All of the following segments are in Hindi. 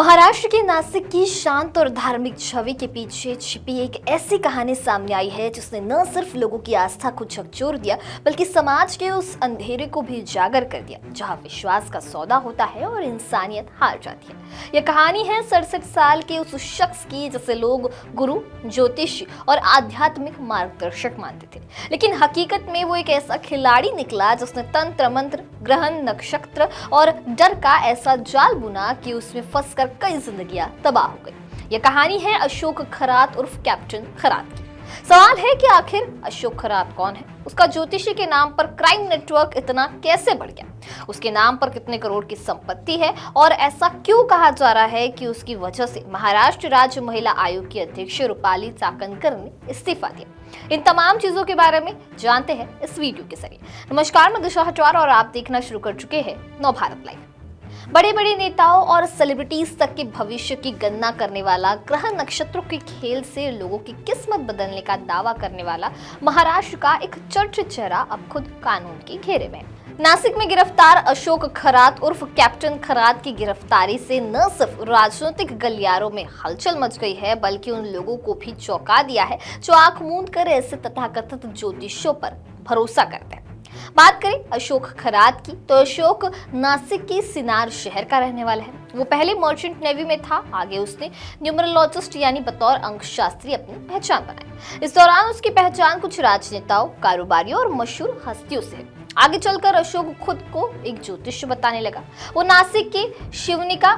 महाराष्ट्र के नासिक की शांत और धार्मिक छवि के पीछे छिपी एक ऐसी कहानी सामने आई है जिसने न सिर्फ लोगों की आस्था को झकझोर दिया बल्कि समाज के उस अंधेरे को भी उजागर कर दिया जहां विश्वास का सौदा होता है और इंसानियत हार जाती है। यह कहानी है 67 साल के उस शख्स की जिसे लोग गुरु, ज्योतिषी और आध्यात्मिक मार्गदर्शक मानते थे, लेकिन हकीकत में वो एक ऐसा खिलाड़ी निकला जिसने तंत्र मंत्र, ग्रहण, नक्षत्र और डर का ऐसा जाल बुना कि उसमें फंसकर कई जिंदगियां तबाह हो गई। यह कहानी है अशोक खरात उर्फ कैप्टन खरात की। सवाल है कि आखिर अशोक खरात कौन है? उसका ज्योतिषी के नाम पर क्राइम नेटवर्क इतना कैसे बढ़ गया? उसके नाम पर कितने करोड़ की संपत्ति है और ऐसा क्यों कहा जा रहा है कि उसकी वजह से महाराष्ट्र राज्य महिला आयोग की अध्यक्ष रूपाली चाकणकर ने इस्तीफा दिया? इन तमाम चीजों के बारे में जानते हैं इस वीडियो के जरिए। नमस्कार, मैं दिशा हटवार और आप देखना शुरू कर चुके हैं नवभारत लाइव। बड़े बड़े नेताओं और सेलिब्रिटीज तक के भविष्य की गणना करने वाला, ग्रह नक्षत्रों के खेल से लोगों की किस्मत बदलने का दावा करने वाला महाराष्ट्र का एक चर्चित चेहरा अब खुद कानून के घेरे में है। नासिक में गिरफ्तार अशोक खरात उर्फ कैप्टन खरात की गिरफ्तारी से न सिर्फ राजनीतिक गलियारों में हलचल मच गई है बल्कि उन लोगों को भी चौंका दिया है जो आंख मूंद कर ऐसे तथाकथित ज्योतिषियों पर भरोसा करते हैं। बात करें अशोक खरात की तो अशोक नासिक के सिनार शहर का रहने वाला है। वो पहले मर्चेंट नेवी में था, आगे उसने न्यूमरोलॉजिस्ट यानी बतौर अंकशास्त्री अपनी पहचान बनाई। इस दौरान उसकी पहचान कुछ राजनेताओं, कारोबारियों और मशहूर हस्तियों से है। आगे चलकर अशोक खुद को एक ज्योतिष बताने लगा। वो नासिक के शिवनिका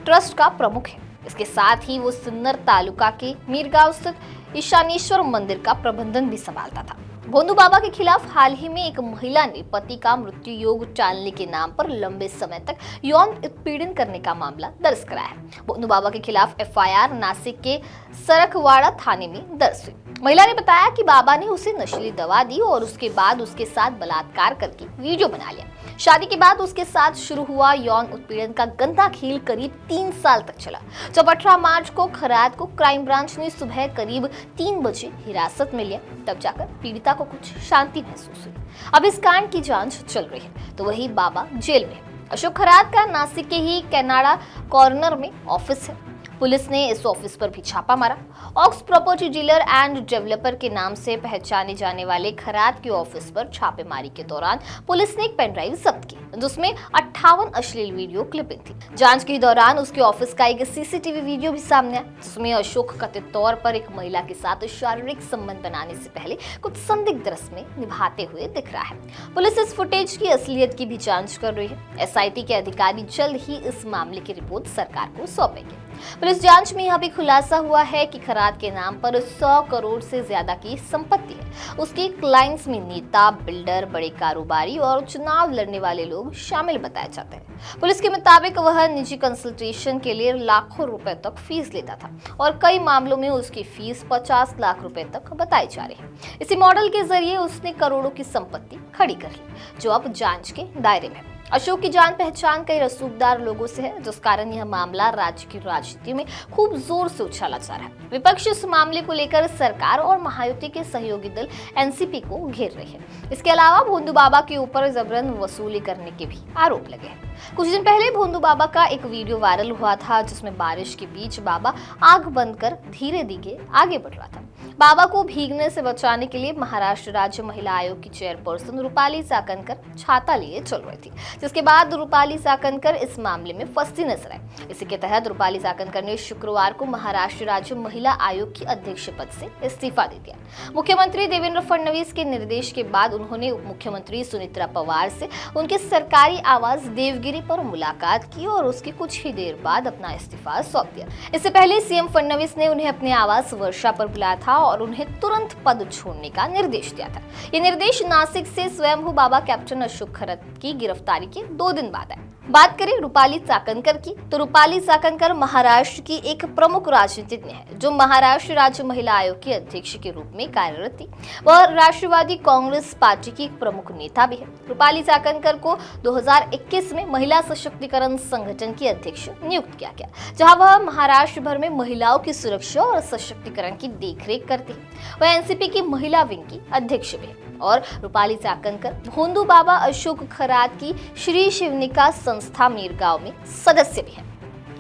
ट्रस्ट का प्रमुख है। इसके साथ ही वो सिन्नर तालुका के मीरगांव स्थित ईशानेश्वर मंदिर का प्रबंधन भी संभालता था। भोंदू बाबा के खिलाफ हाल ही में एक महिला ने पति का मृत्यु योग टालने के नाम पर लंबे समय तक यौन उत्पीड़न करने का मामला दर्ज कराया है। भोंदू बाबा के खिलाफ एफआईआर नासिक के सरकवाड़ा थाने में दर्ज हुई। महिला ने बताया कि बाबा ने उसे नशीली दवा दी और उसके बाद उसके साथ बलात्कार करके वीडियो बना लिया। शादी के बाद उसके साथ शुरू हुआ यौन उत्पीड़न का गंदा खेल करीब 3 साल तक चला। जब 18 मार्च को खरात को क्राइम ब्रांच ने सुबह करीब 3 बजे हिरासत में लिया, तब जाकर पीड़िता को कुछ शांति महसूस हुई। अब इस कांड की जांच चल रही है तो वही बाबा जेल में। अशोक खरात का नासिक के ही कैनाडा कॉर्नर में ऑफिस है। पुलिस ने इस ऑफिस पर भी छापा मारा। Ox property dealer and developer के नाम से पहचाने जाने वाले खरात के ऑफिस पर छापेमारी के दौरान पुलिस ने एक पेन ड्राइव जब्त की जिसमें 58 अश्लील वीडियो क्लिपिंग थी। जांच के दौरान उसके ऑफिस का एक सीसीटीवी वीडियो भी सामने आया जिसमें अशोक कथित तौर पर एक महिला के साथ शारीरिक संबंध बनाने से पहले कुछ संदिग्ध रस्में निभाते हुए दिख रहा है। पुलिस इस फुटेज की असलियत की भी जांच कर रही है। एसआईटी के अधिकारी जल्द ही इस मामले की रिपोर्ट सरकार को सौंपेंगे। पुलिस जांच में यह भी खुलासा हुआ है कि खरात के नाम पर 100 करोड़ से ज्यादा की संपत्ति है। उसके क्लाइंट्स में नेता, बिल्डर, बड़े कारोबारी और चुनाव लड़ने वाले लोग शामिल बताए जाते हैं। पुलिस के मुताबिक वह निजी कंसल्टेशन के लिए लाखों रुपए तक फीस लेता था और कई मामलों में उसकी फीस 50 लाख रुपए तक बताई जा रही है। इसी मॉडल के जरिए उसने करोड़ों की संपत्ति खड़ी कर ली जो अब जांच के दायरे में है। अशोक की जान पहचान कई रसूखदार लोगों से है जिस कारण यह मामला राज्य की राजनीति में खूब जोर से उछाला जा रहा है। विपक्ष इस मामले को लेकर सरकार और महायुति के सहयोगी दल एनसीपी को घेर रहे हैं। इसके अलावा भोंदू बाबा के ऊपर जबरन वसूली करने के भी आरोप लगे हैं। कुछ दिन पहले भोंदू बाबा का एक वीडियो वायरल हुआ था जिसमें बारिश के बीच बाबा आंख बंद कर धीरे धीरे आगे बढ़ रहा था। बाबा को भीगने से बचाने के लिए महाराष्ट्र राज्य महिला आयोग की चेयरपर्सन रूपाली चाकणकर छाता लिए चल रही थी, जिसके बाद रूपाली चाकणकर इस मामले में फंसी नजर आई। इसी के तहत रूपाली चाकणकर ने शुक्रवार को महाराष्ट्र राज्य महिला आयोग की अध्यक्ष पद से इस्तीफा दे दिया। मुख्यमंत्री देवेंद्र फडणवीस के निर्देश के बाद उन्होंने उप मुख्यमंत्री सुनेत्रा पवार से उनके सरकारी आवास देवगिरी पर मुलाकात की और उसके कुछ ही देर बाद अपना इस्तीफा सौंप दिया। इससे पहले सीएम फडणवीस ने उन्हें अपने आवास वर्षा पर बुलाया था और उन्हें तुरंत पद छोड़ने का निर्देश दिया था। ये निर्देश नासिक से स्वयंभू बाबा कैप्टन अशोक खरात की गिरफ्तारी के 2 दिन बाद आया। बात करें रूपाली चाकणकर की तो रूपाली चाकणकर महाराष्ट्र की एक प्रमुख राजनीतिज्ञ है जो महाराष्ट्र राज्य महिला आयोग की अध्यक्ष के रूप में कार्यरत थी। वह राष्ट्रवादी कांग्रेस पार्टी की एक प्रमुख नेता भी है। रूपाली चाकणकर को 2021 में महिला सशक्तिकरण संगठन की अध्यक्ष नियुक्त किया गया जहां वह महाराष्ट्र भर में महिलाओं की सुरक्षा और सशक्तिकरण की देखरेख करती है। वह एनसीपी की महिला विंग की अध्यक्ष भी है और रूपाली चाकणकर भोंदू बाबा अशोक खरात की श्री शिवनिका संस्था मीरगांव में सदस्य भी है।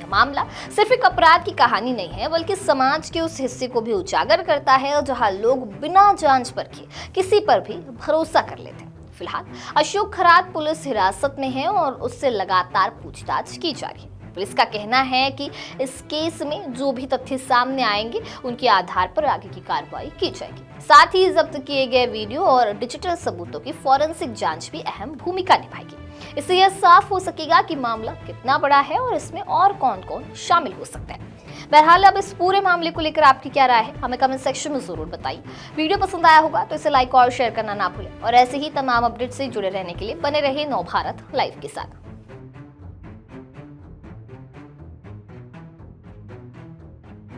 यह मामला सिर्फ एक अपराध की कहानी नहीं है, बल्कि समाज के उस हिस्से को भी उजागर करता है जहां लोग बिना जांच परखे किसी पर भी भरोसा कर लेते हैं। फिलहाल अशोक खरात पुलिस हिरासत में है और उससे लगातार पूछताछ की जा रही है। पुलिस का कहना है कि इस केस में जो भी तथ्य सामने आएंगे उनके आधार पर आगे की कार्रवाई की जाएगी। साथ ही जब्त किए गए वीडियो और डिजिटल सबूतों की फॉरेंसिक जांच भी अहम भूमिका निभाएगी। इससे यह साफ हो सकेगा कि मामला कितना बड़ा है और इसमें और कौन कौन शामिल हो सकता है। बहरहाल अब इस पूरे मामले को लेकर आपकी क्या राय है, हमें कमेंट सेक्शन में जरूर बताइए। वीडियो पसंद आया होगा तो इसे लाइक और शेयर करना ना भूलें और ऐसे ही तमाम अपडेट से जुड़े रहने के लिए बने रहिए नवभारत लाइव के साथ।